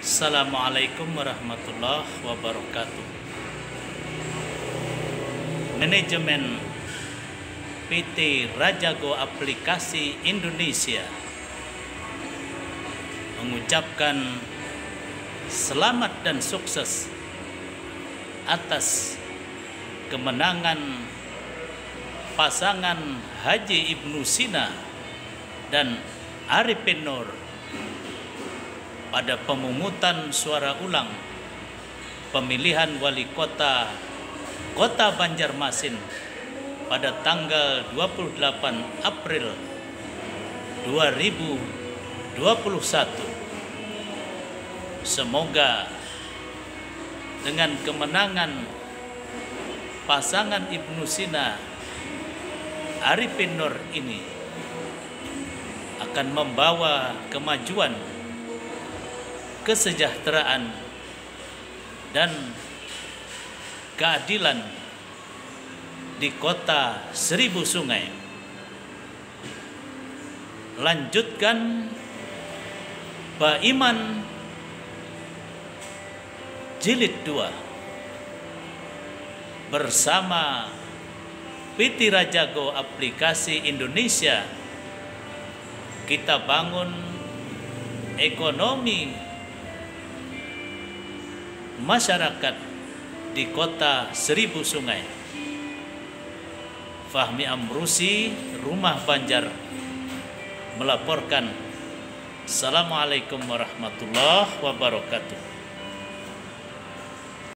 Assalamualaikum warahmatullahi wabarakatuh. Manajemen PT Rajago Aplikasi Indonesia mengucapkan selamat dan sukses atas kemenangan pasangan Haji Ibnu Sina dan Arifin Nur pada pemungutan suara ulang pemilihan wali kota Kota Banjarmasin pada tanggal 28 April 2021. Semoga dengan kemenangan pasangan Ibnu Sina Arifin Nur ini akan membawa kemajuan, kesejahteraan, dan keadilan di kota Seribu Sungai. Lanjutkan Baiman Jilid 2 bersama PT Rajago Aplikasi Indonesia. Kita bangun ekonomi masyarakat di kota Seribu Sungai. Fahmi Amrusi, Rumah Banjar, melaporkan. Assalamualaikum warahmatullahi wabarakatuh.